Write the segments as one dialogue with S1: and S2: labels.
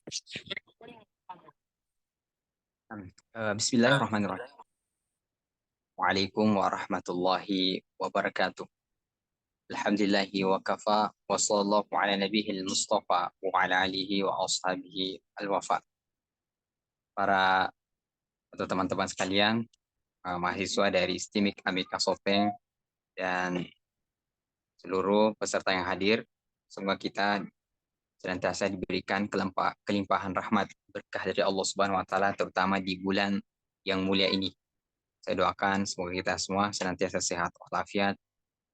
S1: Bismillahirrahmanirrahim. Waalaikum warahmatullahi wabarakatuh. Alhamdulillahi wa kafa wa sallallahu ala nabihil mustafa wa ala alihi wa ashabihi al-wafa. Para atau teman-teman sekalian, mahasiswa dari STIMIK Amika Sopeng dan seluruh peserta yang hadir, semoga kita senantiasa diberikan kelimpahan rahmat berkah dari Allah Subhanahu wa taala terutama di bulan yang mulia ini. Saya doakan semoga kita semua senantiasa sehat walafiat,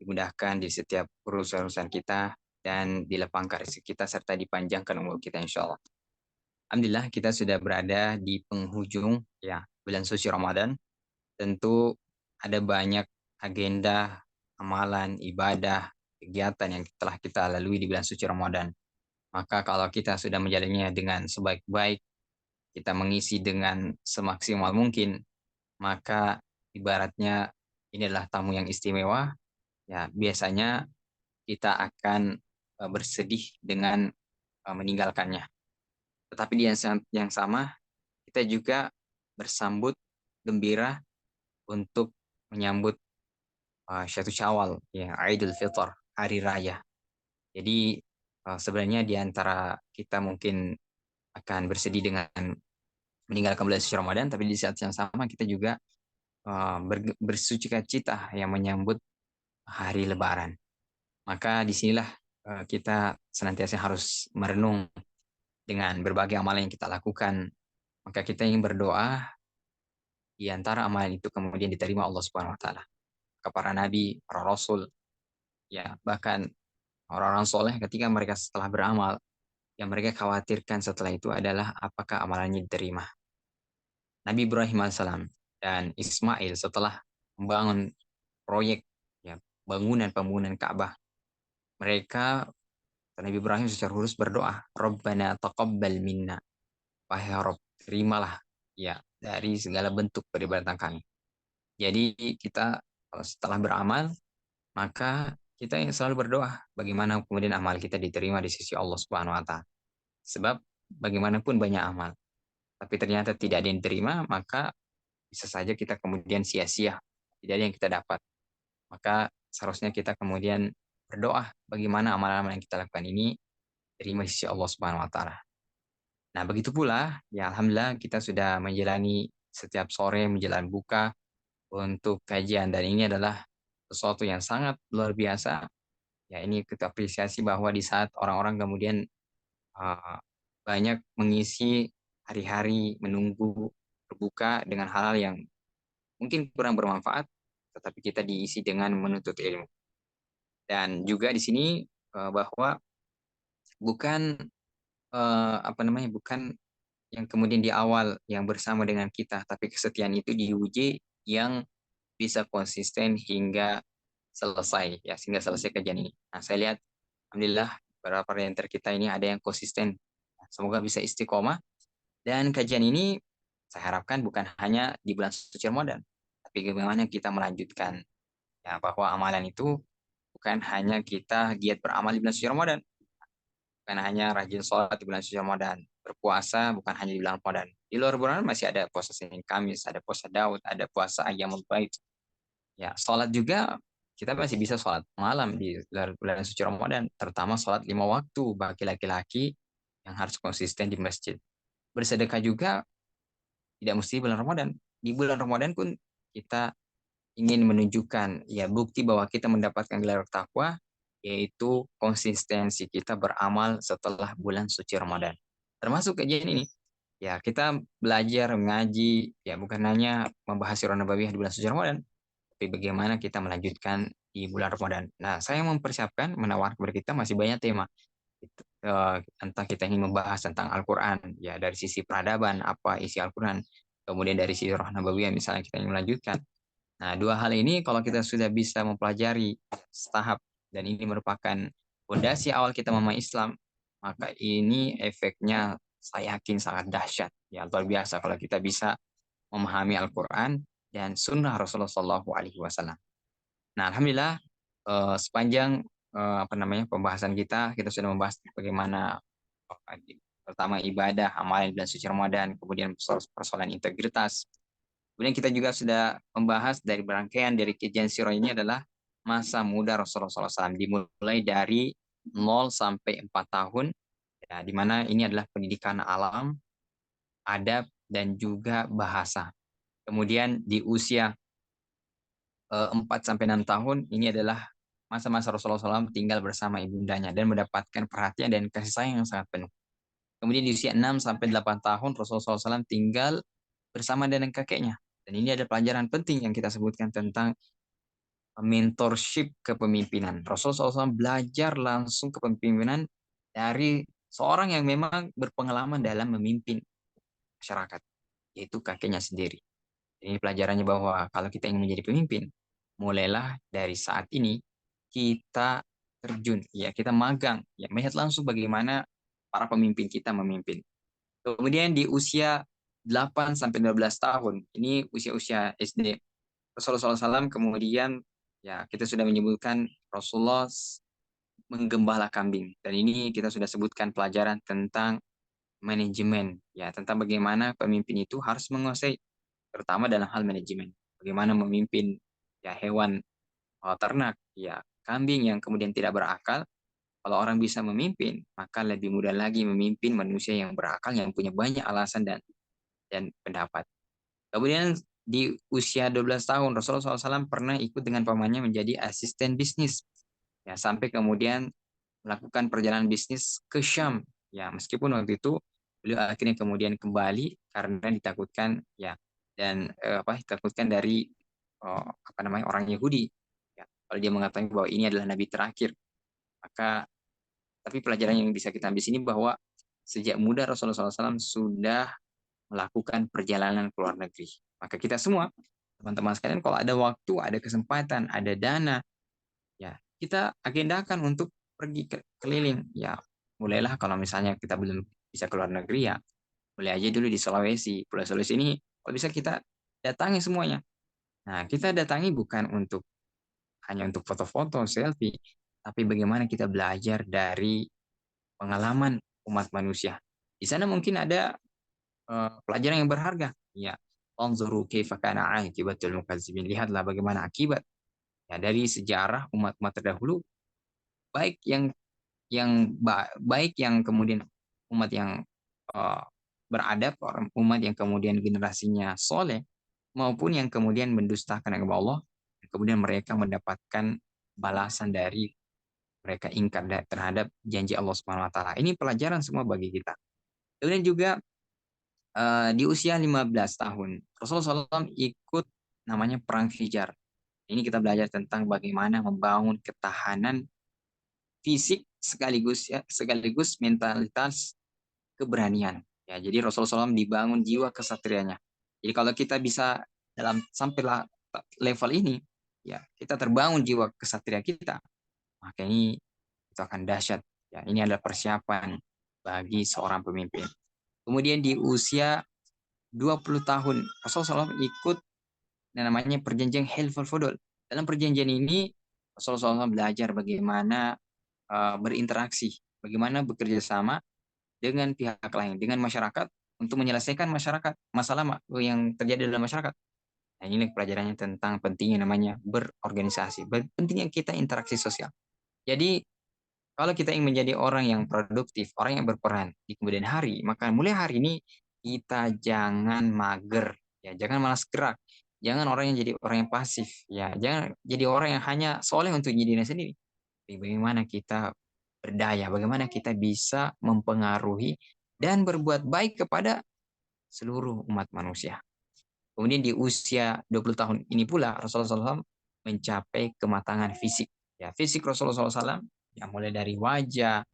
S1: dimudahkan di setiap urusan-urusan kita, dan dilapangkan rezeki kita serta dipanjangkan umur kita insya Allah. Alhamdulillah kita sudah berada di penghujung ya bulan suci Ramadan. Tentu ada banyak agenda, amalan, ibadah, kegiatan yang telah kita lalui di bulan suci Ramadan. Maka kalau kita sudah menjalannya dengan sebaik-baik, kita mengisi dengan semaksimal mungkin, maka ibaratnya ini adalah tamu yang istimewa. Ya, biasanya kita akan bersedih dengan meninggalkannya. Tetapi di yang sama, kita juga bersambut gembira untuk menyambut Syatu Syawal, ya, Idul Fitr, hari raya. Jadi sebenarnya di antara kita mungkin akan bersedih dengan meninggalkan bulan suci Ramadan, tapi di saat yang sama kita juga bersukacita yang menyambut hari Lebaran. Maka disinilah kita senantiasa harus merenung dengan berbagai amalan yang kita lakukan. Maka kita ingin berdoa di antara amalan itu kemudian diterima Allah Subhanahu wa taala. Para nabi, para rasul, ya bahkan orang-orang soleh ketika mereka setelah beramal, yang mereka khawatirkan setelah itu adalah apakah amalannya diterima. Nabi Ibrahim alaihissalam dan Ismail setelah membangun proyek ya bangunan pembangunan Ka'bah, mereka Nabi Ibrahim secara khusus berdoa, Rabbana taqabbal minna. Wahai Rabb, terimalah ya dari segala bentuk peribadatan kami. Jadi kita kalau setelah beramal, maka kita yang selalu berdoa bagaimana kemudian amal kita diterima di sisi Allah Subhanahu wa taala. Sebab bagaimanapun banyak amal, tapi ternyata tidak ada yang diterima, maka bisa saja kita kemudian sia-sia, tidak ada yang kita dapat. Maka seharusnya kita kemudian berdoa bagaimana amalan-amalan yang kita lakukan ini terima di sisi Allah Subhanahu wa taala. Nah, begitu pula ya alhamdulillah kita sudah menjalani setiap sore menjelang buka untuk kajian dan ini adalah sesuatu yang sangat luar biasa. Ya, ini kita apresiasi bahwa di saat orang-orang kemudian uh, banyak mengisi hari-hari menunggu berbuka dengan hal-hal yang mungkin kurang bermanfaat, tetapi kita diisi dengan menuntut ilmu. Dan juga di sini bahwa bukan apa namanya, bukan yang kemudian di awal yang bersama dengan kita, tapi kesetiaan itu diuji yang bisa konsisten hingga selesai ya, sehingga selesai kajian ini. Nah, saya lihat alhamdulillah beberapa di antara kita ini ada yang konsisten. Semoga bisa istiqomah dan kajian ini saya harapkan bukan hanya di bulan suci Ramadan, tapi bagaimana kita melanjutkan ya bahwa amalan itu bukan hanya kita giat beramal di bulan suci Ramadan, bukan hanya rajin sholat di bulan suci Ramadan, berpuasa bukan hanya di bulan Ramadan. Di luar bulan masih ada puasa Senin Kamis, ada puasa Daud, ada puasa Ayyamul Bait. Ya, sholat juga kita masih bisa sholat malam di luar bulan suci Ramadan, terutama sholat 5 waktu bagi laki-laki yang harus konsisten di masjid. Bersedekah juga tidak mesti bulan Ramadan. Di bulan Ramadan pun kita ingin menunjukkan ya bukti bahwa kita mendapatkan gelar takwa yaitu konsistensi kita beramal setelah bulan suci Ramadan. Termasuk kajian ini. Ya, kita belajar mengaji ya bukan hanya membahas sirah nabawiyah di bulan suci Ramadan, tapi bagaimana kita melanjutkan di bulan Ramadan. Nah, saya mempersiapkan menawarkan kepada kita masih banyak tema. Entah kita ingin membahas tentang Al-Quran, ya dari sisi peradaban, apa isi Al-Quran, kemudian dari sisi roh nabawiyah misalnya kita ingin melanjutkan. Nah, dua hal ini kalau kita sudah bisa mempelajari setahap dan ini merupakan fondasi awal kita memahami Islam, maka ini efeknya saya yakin sangat dahsyat, ya luar biasa kalau kita bisa memahami Al-Quran dan Sunnah Rasulullah Shallallahu Alaihi Wasallam. Nah, alhamdulillah sepanjang apa namanya pembahasan kita sudah membahas bagaimana terutama ibadah, amalan bulan suci Ramadan, kemudian persoalan integritas. Kemudian kita juga sudah membahas dari berangkaian dari kejadian sirah ini adalah masa muda Rasulullah SAW, dimulai dari 0 sampai 4 tahun, ya, di mana ini adalah pendidikan alam, adab, dan juga bahasa. Kemudian di usia 4 sampai 6 tahun ini adalah masa-masa Rasulullah SAW tinggal bersama ibundanya dan mendapatkan perhatian dan kasih sayang yang sangat penuh. Kemudian di usia 6 sampai 8 tahun Rasulullah SAW tinggal bersama dengan kakeknya. Dan ini ada pelajaran penting yang kita sebutkan tentang mentorship kepemimpinan. Rasulullah SAW belajar langsung kepemimpinan dari seorang yang memang berpengalaman dalam memimpin masyarakat, yaitu kakeknya sendiri. Ini pelajarannya bahwa kalau kita ingin menjadi pemimpin, mulailah dari saat ini kita terjun, ya kita magang, ya melihat langsung bagaimana para pemimpin kita memimpin. Kemudian di usia 8 sampai 12 tahun, ini usia-usia SD. Rasulullah SAW kemudian ya kita sudah menyebutkan Rasulullah menggembala kambing. Dan ini kita sudah sebutkan pelajaran tentang manajemen, ya tentang bagaimana pemimpin itu harus menguasai terutama dalam hal manajemen. Bagaimana memimpin ya hewan ternak, ya kambing yang kemudian tidak berakal. Kalau orang bisa memimpin, maka lebih mudah lagi memimpin manusia yang berakal, yang punya banyak alasan dan pendapat. Kemudian di usia 12 tahun, Rasulullah SAW pernah ikut dengan pamannya menjadi asisten bisnis. Ya, sampai kemudian melakukan perjalanan bisnis ke Syam. Ya, meskipun waktu itu beliau akhirnya kemudian kembali karena ditakutkan ya dan ditakutkan dari orang Yahudi. Ya, kalau dia mengatakan bahwa ini adalah nabi terakhir, maka tapi pelajaran yang bisa kita ambil sini bahwa sejak muda Rasulullah SAW sudah melakukan perjalanan ke luar negeri. Maka kita semua, teman-teman sekalian, kalau ada waktu, ada kesempatan, ada dana, ya kita agendakan untuk pergi keliling. Ya, mulailah kalau misalnya kita belum bisa ke luar negeri, ya mulai aja dulu di Sulawesi. Pulau Sulawesi ini, kalau bisa kita datangi semuanya. Nah, kita datangi bukan untuk hanya untuk foto-foto, selfie, tapi bagaimana kita belajar dari pengalaman umat manusia. Di sana mungkin ada pelajaran yang berharga. Ya, Anzuru kaifa kana aqibatul mukazzibin. Lihatlah bagaimana akibat ya dari sejarah umat-umat terdahulu, baik baik yang kemudian umat yang uh, beradab, umat yang kemudian generasinya soleh, maupun yang kemudian mendustakan agama Allah, kemudian mereka mendapatkan balasan dari mereka ingkar terhadap janji Allah Subhanahu wa taala. Ini pelajaran semua bagi kita. Kemudian juga di usia 15 tahun, Rasulullah SAW ikut namanya Perang Fijar. Ini kita belajar tentang bagaimana membangun ketahanan fisik sekaligus mentalitas keberanian. Ya, jadi Rasulullah SAW dibangun jiwa kesatrianya. Jadi kalau kita bisa sampai level ini, ya kita terbangun jiwa kesatria kita, maka ini itu akan dahsyat. Ya, ini adalah persiapan bagi seorang pemimpin. Kemudian di usia 20 tahun Rasulullah SAW ikut yang namanya perjanjian Hilful Fudul. Dalam perjanjian ini Rasulullah SAW belajar bagaimana berinteraksi, bagaimana bekerja sama dengan pihak lain, dengan masyarakat untuk menyelesaikan masalah yang terjadi dalam masyarakat. Nah, ini pelajarannya tentang pentingnya namanya berorganisasi, pentingnya kita interaksi sosial. Jadi kalau kita ingin menjadi orang yang produktif, orang yang berperan di kemudian hari, maka mulai hari ini kita jangan mager, ya, jangan malas gerak, jangan orang yang jadi orang yang pasif, ya, jangan jadi orang yang hanya soleh untuk dirinya sendiri. Tapi bagaimana kita berdaya, bagaimana kita bisa mempengaruhi dan berbuat baik kepada seluruh umat manusia. Kemudian di usia 20 tahun ini pula Rasulullah SAW mencapai kematangan fisik. Ya, fisik Rasulullah SAW ya mulai dari wajah,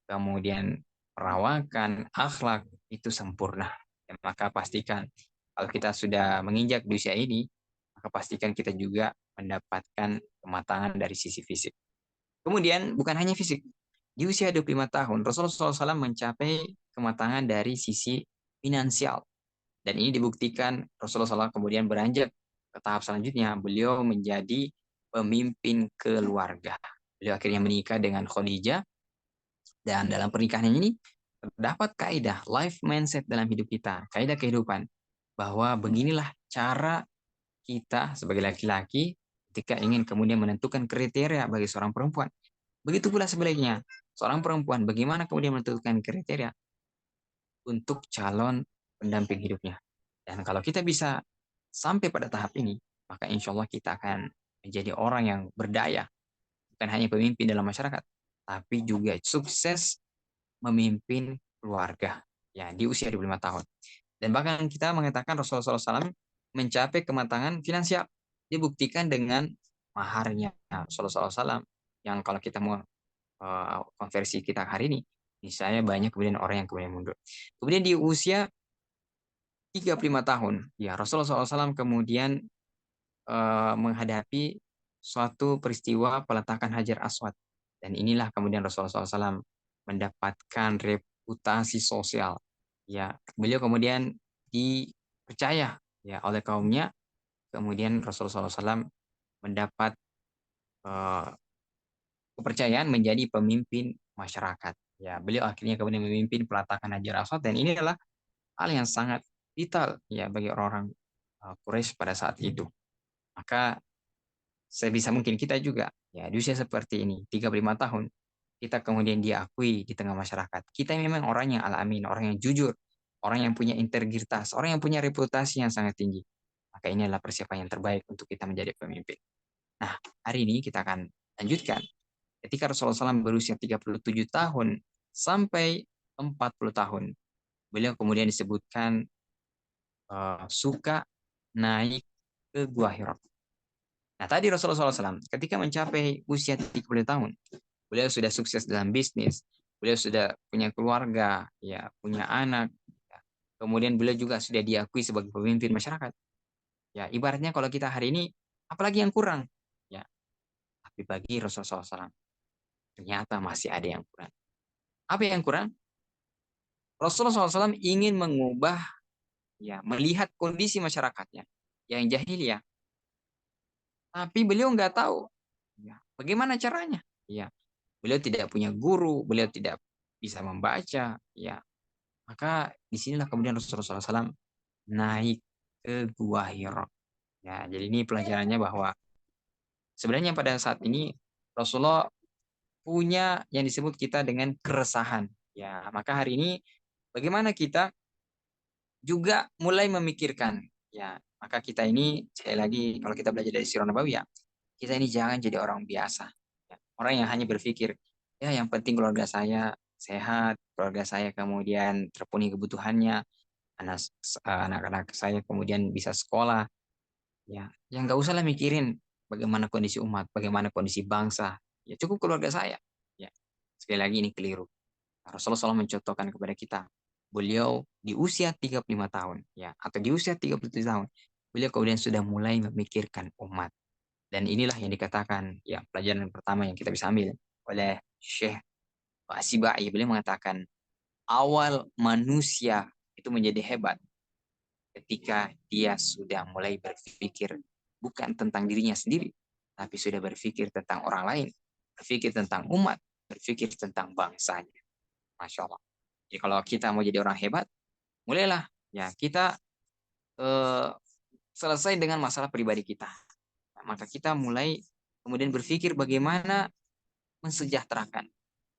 S1: kemudian perawakan, akhlak itu sempurna. Ya, maka pastikan kalau kita sudah menginjak di usia ini, maka pastikan kita juga mendapatkan kematangan dari sisi fisik. Kemudian bukan hanya fisik. Di usia 25 tahun, Rasulullah SAW mencapai kematangan dari sisi finansial. Dan ini dibuktikan Rasulullah SAW kemudian beranjak ke tahap selanjutnya. Beliau menjadi pemimpin keluarga. Beliau akhirnya menikah dengan Khadijah. Dan dalam pernikahan ini, terdapat kaidah life mindset dalam hidup kita, kaidah kehidupan, bahwa beginilah cara kita sebagai laki-laki ketika ingin kemudian menentukan kriteria bagi seorang perempuan. Begitu pula sebaliknya, seorang perempuan bagaimana kemudian menentukan kriteria untuk calon pendamping hidupnya. Dan kalau kita bisa sampai pada tahap ini, maka insya Allah kita akan menjadi orang yang berdaya, bukan hanya pemimpin dalam masyarakat, tapi juga sukses memimpin keluarga ya di usia 25 tahun. Dan bahkan kita mengatakan Rasulullah SAW mencapai kematangan finansial. Dibuktikan dengan maharnya Rasulullah SAW yang kalau kita mau konversi kita hari ini, misalnya banyak kemudian orang yang kemudian mundur. Kemudian di usia 35 tahun, ya Rasulullah SAW kemudian menghadapi suatu peristiwa peletakan Hajar Aswad. Dan inilah kemudian Rasulullah SAW mendapatkan reputasi sosial. Ya, beliau kemudian dipercaya ya oleh kaumnya. Kemudian Rasulullah SAW mendapat eh, kepercayaan menjadi pemimpin masyarakat. Ya, beliau akhirnya kemudian memimpin peletakan Hajar Aswad dan ini adalah hal yang sangat vital ya bagi orang-orang Quraisy pada saat itu. Maka sebisa mungkin kita juga ya di usia seperti ini 35 tahun kita kemudian diakui di tengah masyarakat kita memang orang yang alamin, orang yang jujur, orang yang punya integritas, orang yang punya reputasi yang sangat tinggi, maka ini adalah persiapan yang terbaik untuk kita menjadi pemimpin. Nah, hari ini kita akan lanjutkan ketika Rasulullah SAW berusia 37 tahun sampai 40 tahun beliau kemudian disebutkan suka naik ke Gua Hira. Nah, tadi Rasulullah SAW ketika mencapai usia 30 tahun, beliau sudah sukses dalam bisnis, beliau sudah punya keluarga, ya, punya anak, ya. Kemudian beliau juga sudah diakui sebagai pemimpin masyarakat. Ya, ibaratnya kalau kita hari ini, apalagi yang kurang? Ya, tapi bagi Rasulullah SAW, ternyata masih ada yang kurang. Apa yang kurang? Rasulullah SAW ingin mengubah, ya, melihat kondisi masyarakatnya yang jahiliyah, tapi beliau nggak tahu, ya, bagaimana caranya. Ya, beliau tidak punya guru, beliau tidak bisa membaca, ya. Maka disinilah kemudian Rasulullah SAW naik ke Gua Hira. Ya, jadi ini pelajarannya bahwa sebenarnya pada saat ini Rasulullah punya yang disebut kita dengan keresahan. Ya, maka hari ini bagaimana kita juga mulai memikirkan, ya, maka kita ini sekali lagi kalau kita belajar dari Sirah Nabawi ya, kita ini jangan jadi orang biasa. Ya, orang yang hanya berpikir, ya yang penting keluarga saya sehat, keluarga saya kemudian terpenuhi kebutuhannya, anak-anak saya kemudian bisa sekolah, ya, yang nggak usah lah mikirin bagaimana kondisi umat, bagaimana kondisi bangsa, ya cukup keluarga saya. Ya, sekali lagi ini keliru. Rasulullah SAW mencontohkan kepada kita, beliau di usia 35 tahun, ya, atau di usia 37 tahun, beliau kemudian sudah mulai memikirkan umat. Dan inilah yang dikatakan, ya, pelajaran pertama yang kita bisa ambil oleh Syekh Asibai. Beliau mengatakan, awal manusia itu menjadi hebat ketika dia sudah mulai berpikir bukan tentang dirinya sendiri, tapi sudah berpikir tentang orang lain, berpikir tentang umat, berpikir tentang bangsanya. Masya Allah. Jadi kalau kita mau jadi orang hebat, mulailah ya kita eh, selesai dengan masalah pribadi kita. Nah, maka kita mulai kemudian berpikir bagaimana mensejahterakan,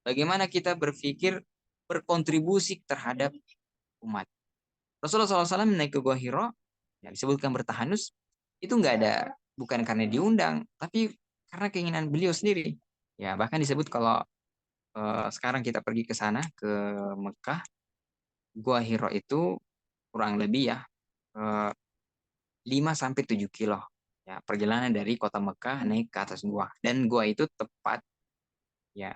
S1: bagaimana kita berpikir berkontribusi terhadap umat. Rasulullah SAW naik ke Gua Hira, ya, disebutkan bertahanus, itu nggak ada, bukan karena diundang, tapi karena keinginan beliau sendiri. Ya, bahkan disebut kalau sekarang kita pergi ke sana, ke Mekah, Gua Hira itu kurang lebih ya eh, 5 sampai 7 kilo. Ya, perjalanan dari kota Mekah naik ke atas gua. Dan gua itu tepat ya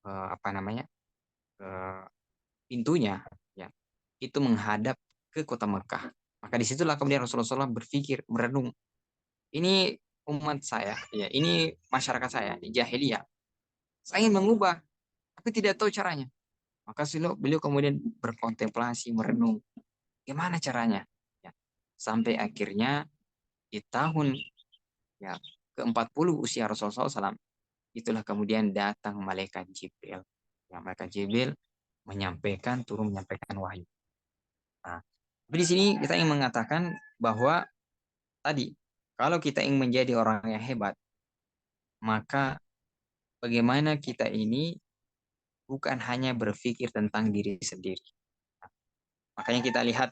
S1: apa namanya? eh, pintunya ya itu menghadap ke kota Mekah. Maka disitulah kemudian Rasulullah SAW berpikir, merenung, ini umat saya, ya, ini masyarakat saya, di jahiliyah. Saya ingin mengubah, tapi tidak tahu caranya. Maka beliau kemudian berkontemplasi, merenung, gimana caranya? Ya, sampai akhirnya di tahun ya ke-40 usia Rasulullah SAW, itulah kemudian datang malaikat Jibril. Ya, malaikat Jibril turun menyampaikan wahyu. Nah, tapi di sini kita ingin mengatakan bahwa tadi, kalau kita ingin menjadi orang yang hebat, maka bagaimana kita ini bukan hanya berpikir tentang diri sendiri. Makanya kita lihat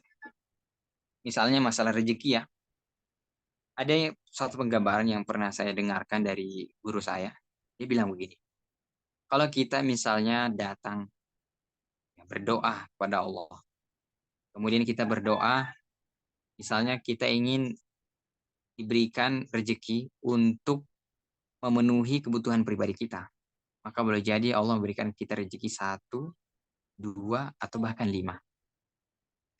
S1: misalnya masalah rezeki ya. Ada satu penggambaran yang pernah saya dengarkan dari guru saya. Dia bilang begini, kalau kita misalnya datang ya, berdoa kepada Allah, kemudian kita berdoa, misalnya kita ingin diberikan rezeki untuk memenuhi kebutuhan pribadi kita, maka boleh jadi Allah memberikan kita rezeki satu, dua, atau bahkan lima.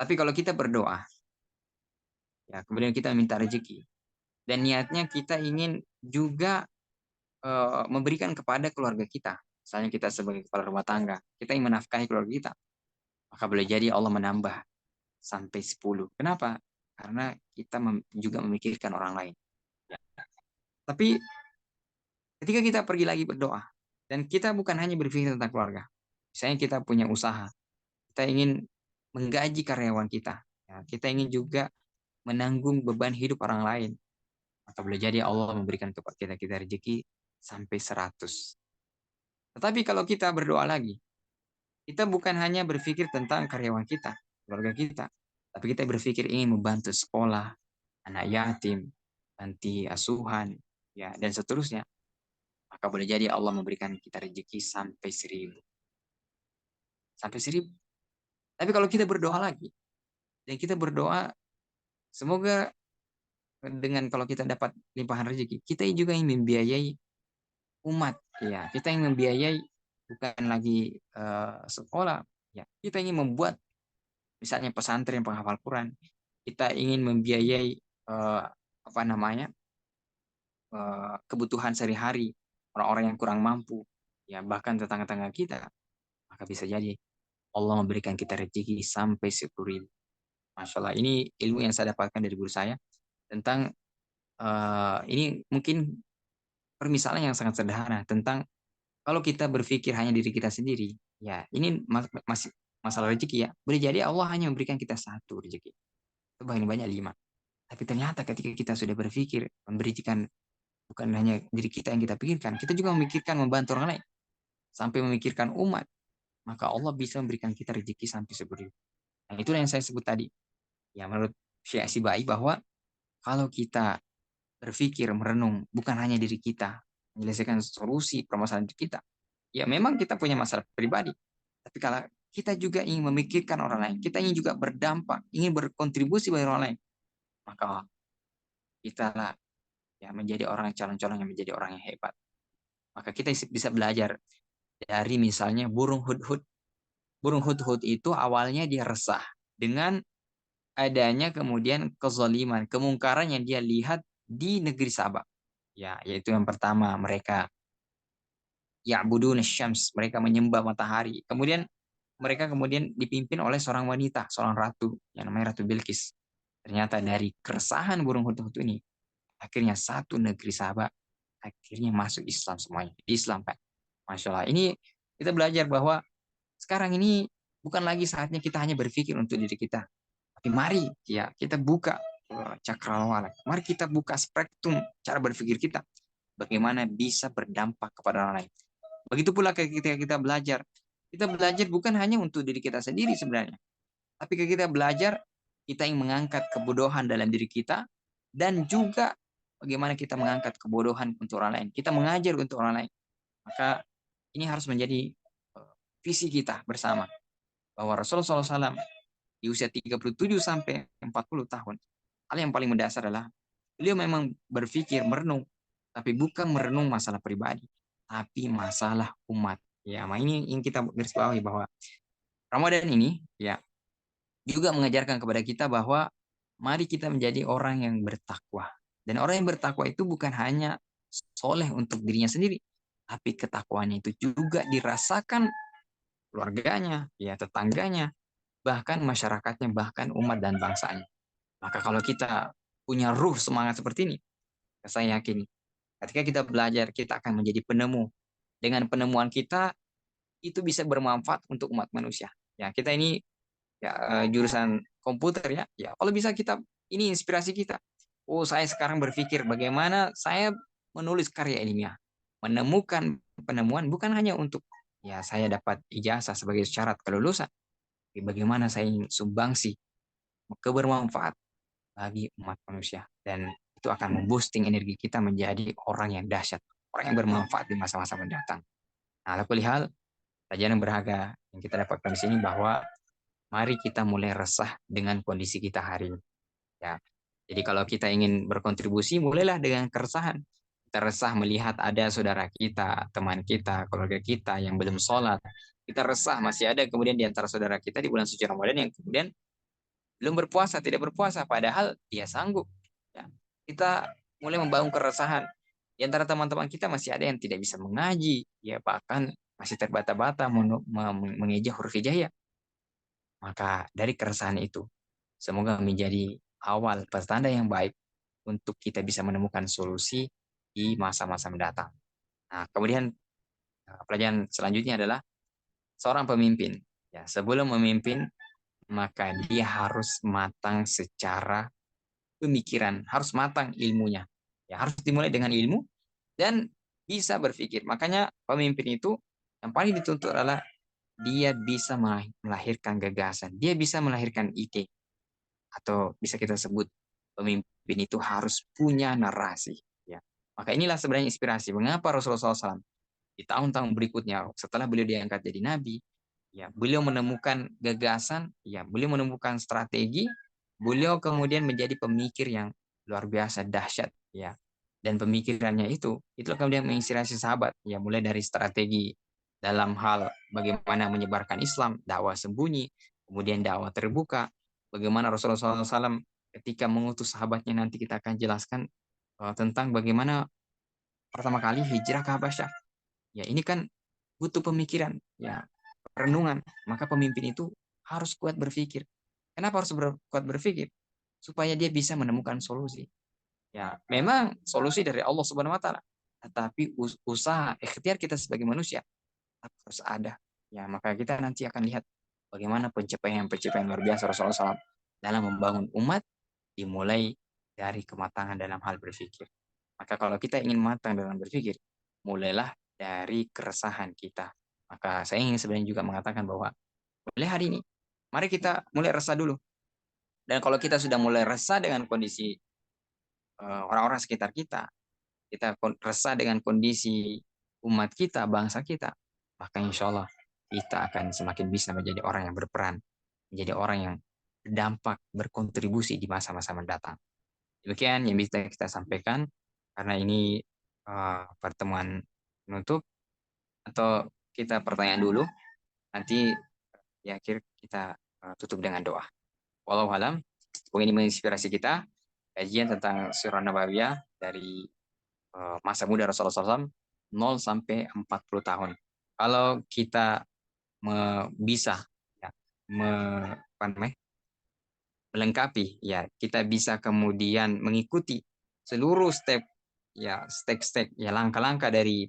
S1: Tapi kalau kita berdoa, ya kemudian kita minta rezeki, dan niatnya kita ingin juga memberikan kepada keluarga kita. Misalnya kita sebagai kepala rumah tangga, kita ingin menafkahi keluarga kita, maka boleh jadi Allah menambah sampai 10. Kenapa? Karena kita juga memikirkan orang lain. Ya. Tapi ketika kita pergi lagi berdoa, dan kita bukan hanya berpikir tentang keluarga, misalnya kita punya usaha, kita ingin menggaji karyawan kita, ya, kita ingin juga menanggung beban hidup orang lain, maka boleh jadi Allah memberikan kepada kita rezeki sampai 100. Tetapi kalau kita berdoa lagi, kita bukan hanya berpikir tentang karyawan kita, keluarga kita, tapi kita berpikir ingin membantu sekolah, anak yatim, panti asuhan, ya dan seterusnya. Maka boleh jadi Allah memberikan kita rezeki sampai 1000, sampai 1000. Tapi kalau kita berdoa lagi, dan kita berdoa, semoga dengan kalau kita dapat limpahan rezeki, kita juga ingin membiayai umat, ya kita ingin membiayai bukan lagi sekolah, ya kita ingin membuat misalnya pesantren penghafal Quran, kita ingin membiayai apa namanya kebutuhan sehari-hari orang-orang yang kurang mampu, ya bahkan tetangga-tetangga kita, maka bisa jadi Allah memberikan kita rezeki sampai 10.000. Masya Allah, ini ilmu yang saya dapatkan dari guru saya tentang ini mungkin permisalan yang sangat sederhana tentang kalau kita berpikir hanya diri kita sendiri, ya ini masih masalah rezeki ya. Boleh jadi Allah hanya memberikan kita satu rezeki, itu banyak 5. Tapi ternyata ketika kita sudah berpikir memberikan bukan hanya diri kita yang kita pikirkan, kita juga memikirkan membantu orang lain, sampai memikirkan umat, maka Allah bisa memberikan kita rezeki sampai 10.000. Nah, itulah yang saya sebut tadi. Ya, menurut Syekh Sibai bahwa kalau kita berpikir merenung bukan hanya diri kita, menyelesaikan solusi permasalahan diri kita. Ya, memang kita punya masalah pribadi, tapi kalau kita juga ingin memikirkan orang lain, kita ingin juga berdampak, ingin berkontribusi bagi orang lain, maka kita lah ya menjadi orang calon-calon yang menjadi orang yang hebat. Maka kita bisa belajar dari misalnya burung hudhud. Burung hudhud itu awalnya dia resah dengan adanya kemudian kezaliman, kemungkaran yang dia lihat di negeri Sabak. Ya, yaitu yang pertama mereka ya'budun syams, mereka menyembah matahari. Kemudian mereka kemudian dipimpin oleh seorang wanita, seorang ratu yang namanya Ratu Bilqis. Ternyata dari keresahan burung hudhud ini, akhirnya satu negeri Sabak akhirnya masuk Islam semuanya. Islam, Pak. Masya Allah. Ini kita belajar bahwa sekarang ini bukan lagi saatnya kita hanya berpikir untuk diri kita. Tapi mari ya kita buka cakrawala. Mari kita buka spektrum cara berpikir kita. Bagaimana bisa berdampak kepada orang lain. Begitu pula ketika kita belajar. Kita belajar bukan hanya untuk diri kita sendiri sebenarnya. Tapi ketika kita belajar, kita ingin mengangkat kebodohan dalam diri kita. Dan juga bagaimana kita mengangkat kebodohan untuk orang lain. Kita mengajar untuk orang lain. Maka ini harus menjadi visi kita bersama. Bahwa Rasulullah SAW di usia 37 sampai 40 tahun, hal yang paling mendasar adalah beliau memang berpikir, merenung, tapi bukan merenung masalah pribadi, tapi masalah umat. Ya, ini yang kita garis bawahi bahwa Ramadan ini ya juga mengajarkan kepada kita bahwa mari kita menjadi orang yang bertakwa. Dan orang yang bertakwa itu bukan hanya soleh untuk dirinya sendiri, tapi ketakwaannya itu juga dirasakan keluarganya, ya tetangganya, bahkan masyarakatnya, bahkan umat dan bangsanya. Maka kalau kita punya ruh semangat seperti ini, saya yakin ketika kita belajar, kita akan menjadi penemu. Dengan penemuan kita, itu bisa bermanfaat untuk umat manusia. Ya, kita ini ya jurusan komputer ya. Ya, kalau bisa kita ini inspirasi kita. Oh, saya sekarang berpikir bagaimana saya menulis karya ilmiah, menemukan penemuan bukan hanya untuk ya saya dapat ijazah sebagai syarat kelulusan, tapi bagaimana saya ingin sumbangsi kebermanfaat bagi umat manusia dan itu akan memboosting energi kita menjadi orang yang dahsyat, orang yang bermanfaat di masa-masa mendatang. Nah, lalu hal pelajaran yang berharga yang kita dapatkan di sini bahwa mari kita mulai resah dengan kondisi kita hari ini. Ya. Jadi kalau kita ingin berkontribusi, mulailah dengan keresahan. Kita resah melihat ada saudara kita, teman kita, keluarga kita yang belum sholat. Kita resah masih ada kemudian di antara saudara kita di bulan suci Ramadan yang kemudian belum berpuasa, tidak berpuasa, padahal dia sanggup. Ya. Kita mulai membangun keresahan. Di antara teman-teman kita masih ada yang tidak bisa mengaji, ya bahkan masih terbata-bata mengeja huruf hijaiyah. Maka dari keresahan itu, semoga menjadi awal petanda yang baik untuk kita bisa menemukan solusi di masa-masa mendatang. Nah, kemudian pelajaran selanjutnya adalah seorang pemimpin. Ya, sebelum memimpin, maka dia harus matang secara pemikiran, harus matang ilmunya. Ya, harus dimulai dengan ilmu dan bisa berpikir. Makanya pemimpin itu yang paling dituntut adalah dia bisa melahirkan gagasan, dia bisa melahirkan ide, atau bisa kita sebut pemimpin itu harus punya narasi. Ya. Maka inilah sebenarnya inspirasi mengapa Rasulullah SAW di tahun-tahun berikutnya setelah beliau diangkat jadi nabi, ya beliau menemukan gagasan, ya beliau menemukan strategi, beliau kemudian menjadi pemikir yang luar biasa dahsyat, ya. Dan pemikirannya itu kemudian menginspirasi sahabat, ya mulai dari strategi dalam hal bagaimana menyebarkan Islam, dakwah sembunyi, kemudian dakwah terbuka, bagaimana Rasulullah SAW ketika mengutus sahabatnya nanti kita akan jelaskan tentang bagaimana pertama kali hijrah ke Habasyah. Ya ini kan butuh pemikiran, ya renungan. Maka pemimpin itu harus kuat berpikir. Kenapa harus kuat berpikir? Supaya dia bisa menemukan solusi. Ya, memang solusi dari Allah Subhanahu wa taala. Tetapi usaha ikhtiar kita sebagai manusia harus ada. Ya, maka kita nanti akan lihat bagaimana pencapaian-pencapaian luar biasa Rasulullah SAW dalam membangun umat dimulai dari kematangan dalam hal berpikir. Maka kalau kita ingin matang dalam berpikir, mulailah dari keresahan kita. Maka saya ingin sebenarnya juga mengatakan bahwa mulai hari ini, mari kita mulai resah dulu. Dan kalau kita sudah mulai resah dengan kondisi orang-orang sekitar kita, kita resah dengan kondisi umat kita, bangsa kita, maka insya Allah kita akan semakin bisa menjadi orang yang berperan, menjadi orang yang berdampak, berkontribusi di masa-masa mendatang. Demikian yang bisa kita sampaikan, karena ini pertemuan penutup, atau kita pertanyaan dulu, nanti di akhir kita tutup dengan doa. Walau alam, ini menginspirasi kita, kajian tentang Surah Nabawiyah dari masa muda Rasulullah SAW 0 sampai 40 tahun. Kalau kita bisa ya, me, apa namanya, melengkapi, ya kita bisa kemudian mengikuti seluruh step, ya step-step, ya langkah-langkah dari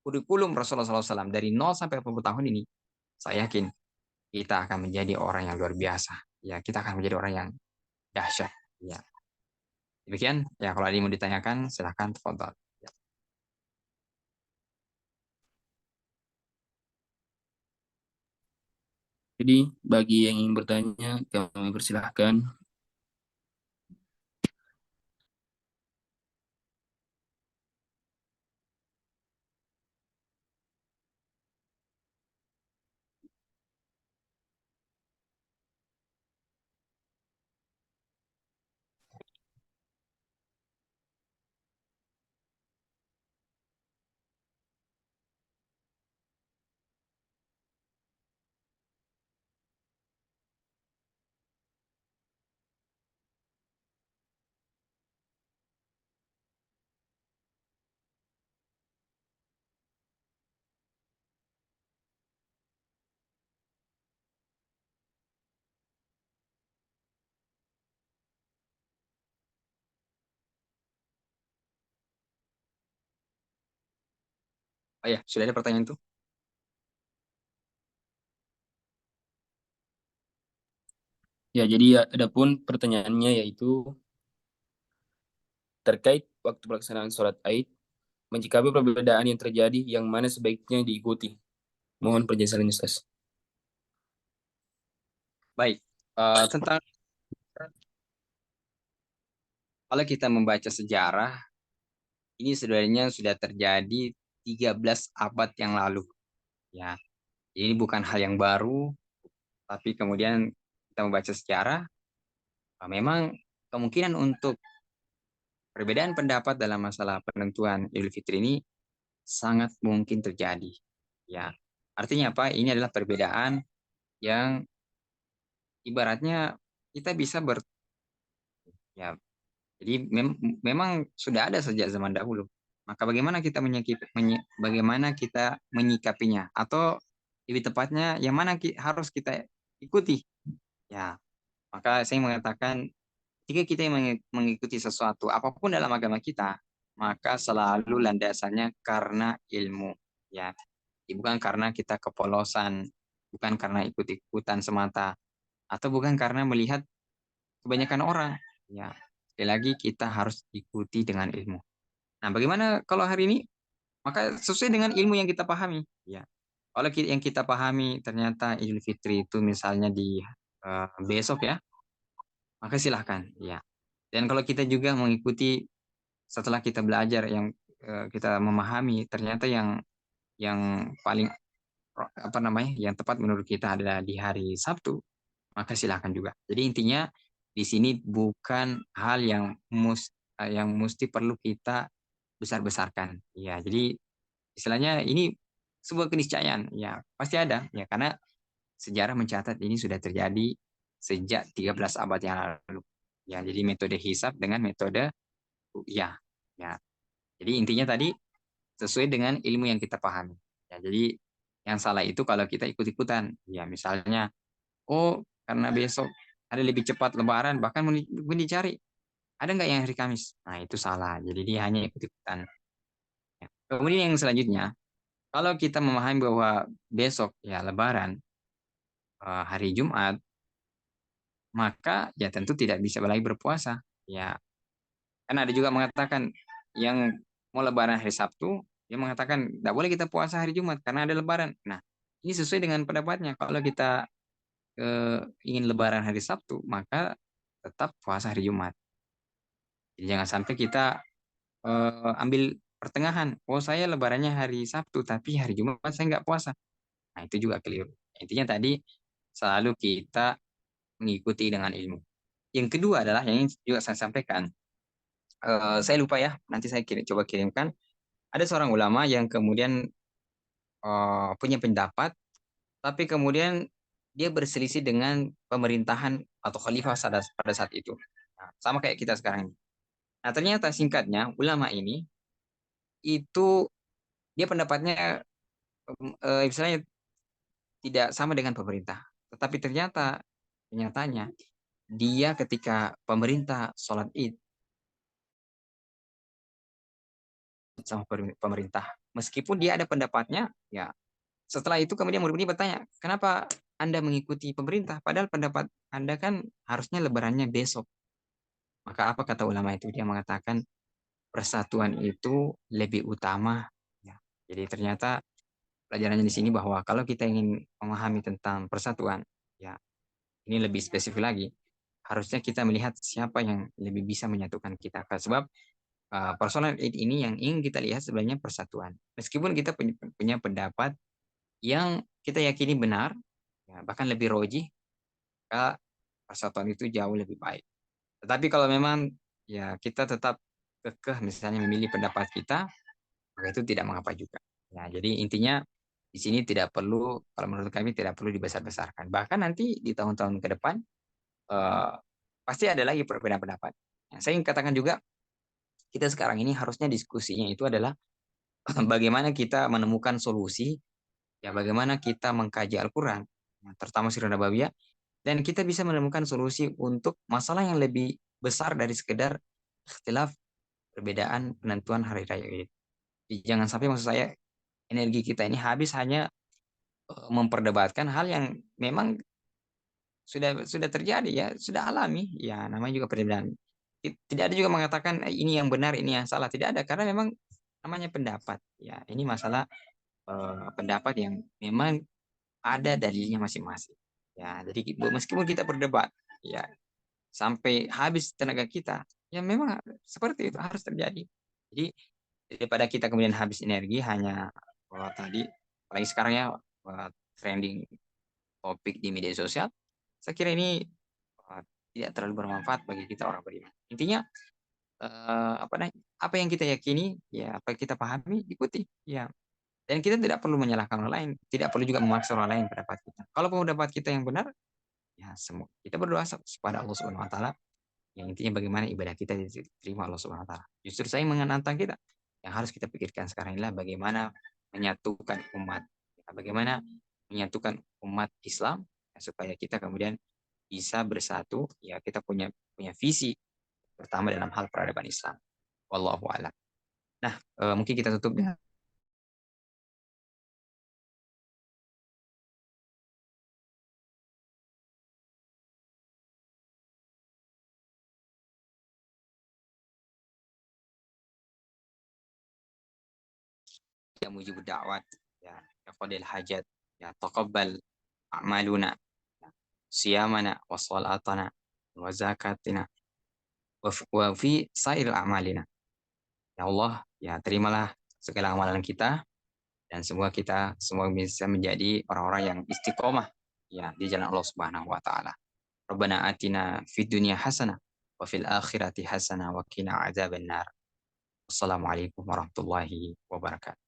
S1: kurikulum Rasulullah SAW dari 0 sampai 40 tahun ini, saya yakin kita akan menjadi orang yang luar biasa. Ya, kita akan menjadi orang yang dahsyat. Ya, demikian. Ya, kalau ada yang mau ditanyakan, silahkan tafadhol. Ya.
S2: Jadi bagi yang ingin bertanya, kami persilahkan.
S1: Oh ya, sudah ada pertanyaan itu?
S2: Ya, jadi adapun pertanyaannya yaitu terkait waktu pelaksanaan sholat Aid, menyikapi perbedaan yang terjadi, yang mana sebaiknya diikuti. Mohon penjelasannya, Ustaz.
S1: Baik, tentang kalau kita membaca sejarah, ini sebenarnya sudah terjadi 13 abad yang lalu. Ya, ini bukan hal yang baru, tapi kemudian kita membaca sejarah, memang kemungkinan untuk perbedaan pendapat dalam masalah penentuan Idul Fitri ini sangat mungkin terjadi. Ya, artinya apa? Ini adalah perbedaan yang ibaratnya kita bisa ya, jadi memang sudah ada sejak zaman dahulu. Maka bagaimana kita menyikapinya, atau lebih tepatnya yang mana harus kita ikuti? Ya, maka saya mengatakan jika kita mengikuti sesuatu apapun dalam agama kita, maka selalu landasannya karena ilmu. Ya, bukan karena kita kepolosan, bukan karena ikut-ikutan semata, atau bukan karena melihat kebanyakan orang. Ya, sekali lagi kita harus ikuti dengan ilmu. Nah, bagaimana kalau hari ini? Maka sesuai dengan ilmu yang kita pahami. Ya, kalau yang kita pahami ternyata Idul Fitri itu misalnya di besok ya, maka silahkan. Ya. Dan kalau kita juga mengikuti setelah kita belajar yang kita memahami ternyata yang paling apa namanya yang tepat menurut kita adalah di hari Sabtu, maka silahkan juga. Jadi intinya di sini bukan hal yang mesti perlu kita besar-besarkan. Ya, jadi istilahnya ini sebuah keniscayaan. Ya, pasti ada. Ya, karena sejarah mencatat ini sudah terjadi sejak 13 abad yang lalu. Ya, jadi metode hisab dengan metode ya. Ya. Jadi intinya tadi sesuai dengan ilmu yang kita pahami. Ya, jadi yang salah itu kalau kita ikut-ikutan. Ya, misalnya, oh karena besok ada lebih cepat Lebaran, bahkan mau dicari ada nggak yang hari Kamis? Nah itu salah. Jadi dia hanya ikut-ikutan. Ya. Kemudian yang selanjutnya, kalau kita memahami bahwa besok ya Lebaran hari Jumat, maka ya tentu tidak bisa lagi berpuasa. Ya, kan ada juga mengatakan yang mau Lebaran hari Sabtu, dia mengatakan tidak boleh kita puasa hari Jumat karena ada Lebaran. Nah, ini sesuai dengan pendapatnya. Kalau kita ingin Lebaran hari Sabtu, maka tetap puasa hari Jumat. Jadi jangan sampai kita ambil pertengahan. Oh saya Lebarannya hari Sabtu, tapi hari Jumat saya nggak puasa. Nah itu juga keliru. Intinya tadi selalu kita mengikuti dengan ilmu. Yang kedua adalah yang ingin juga saya sampaikan. Saya lupa ya, nanti saya coba kirimkan. Ada seorang ulama yang kemudian punya pendapat, tapi kemudian dia berselisih dengan pemerintahan atau khalifah pada saat itu. Nah, sama kayak kita sekarang. Nah, ternyata singkatnya ulama ini itu dia pendapatnya misalnya tidak sama dengan pemerintah. Tetapi ternyata kenyataannya dia ketika pemerintah sholat Id sama pemerintah, meskipun dia ada pendapatnya, ya setelah itu kemudian murid-murid bertanya, kenapa Anda mengikuti pemerintah? Padahal pendapat Anda kan harusnya lebarannya besok. Maka apa kata ulama itu? Dia mengatakan persatuan itu lebih utama. Ya. Jadi ternyata pelajarannya di sini bahwa kalau kita ingin memahami tentang persatuan, ya ini lebih spesifik lagi. Harusnya kita melihat siapa yang lebih bisa menyatukan kita. Sebab personal aid ini yang ingin kita lihat sebenarnya persatuan. Meskipun kita punya pendapat yang kita yakini benar, ya, bahkan lebih roji, maka persatuan itu jauh lebih baik. Tetapi kalau memang ya kita tetap kekeh misalnya memilih pendapat kita, maka itu tidak mengapa juga. Ya, jadi intinya di sini tidak perlu, kalau menurut kami tidak perlu dibesar-besarkan. Bahkan nanti di tahun-tahun ke depan eh, pasti ada lagi perbedaan pendapat. Ya, saya ingin katakan juga kita sekarang ini harusnya diskusinya itu adalah bagaimana kita menemukan solusi, ya bagaimana kita mengkaji Al-Quran, ya, terutama Sirah Nabawiyah, dan kita bisa menemukan solusi untuk masalah yang lebih besar dari sekedar ikhtilaf perbedaan penentuan hari raya Idul. Jadi jangan sampai maksud saya energi kita ini habis hanya memperdebatkan hal yang memang sudah terjadi ya, sudah alami. Ya namanya juga perbedaan. Tidak ada juga mengatakan ini yang benar, ini yang salah. Tidak ada karena memang namanya pendapat. Ya, ini masalah pendapat yang memang ada dalilnya masing-masing. Ya, jadi meskipun kita berdebat, ya sampai habis tenaga kita, ya memang seperti itu harus terjadi. Jadi daripada kita kemudian habis energi hanya tadi, apalagi sekarang ya trending topik di media sosial, saya kira ini uh, tidak terlalu bermanfaat bagi kita orang beriman. Intinya apa yang kita yakini, ya apa yang kita pahami ikuti, ya. Dan kita tidak perlu menyalahkan orang lain, tidak perlu juga memaksa orang lain pendapat kita. Kalau pendapat kita yang benar, ya semua kita berdoa kepada Allah Subhanahu Wa Taala. Yang intinya bagaimana ibadah kita diterima Allah Subhanahu Wa Taala. Justru saya menantang kita. Yang harus kita pikirkan sekarang inilah bagaimana menyatukan umat, ya, bagaimana menyatukan umat Islam ya, supaya kita kemudian bisa bersatu. Ya kita punya punya visi pertama dalam hal peradaban Islam. Wallahu a'lam. Nah, mungkin kita tutup dengan ya mujibud da'wat, ya qadil hajat, ya taqabbal a'maluna, ya, siyamana wa salatana wa zakatina wa fi sair a'malina. Ya Allah, ya terimalah segala amalan kita dan semoga kita semua bisa menjadi orang-orang yang istiqomah ya di jalan Allah Subhanahu wa taala. Rabbana atina fid dunya hasanah wa fil akhirati hasanah wa qina adzabannar. Wassalamualaikum warahmatullahi wabarakatuh.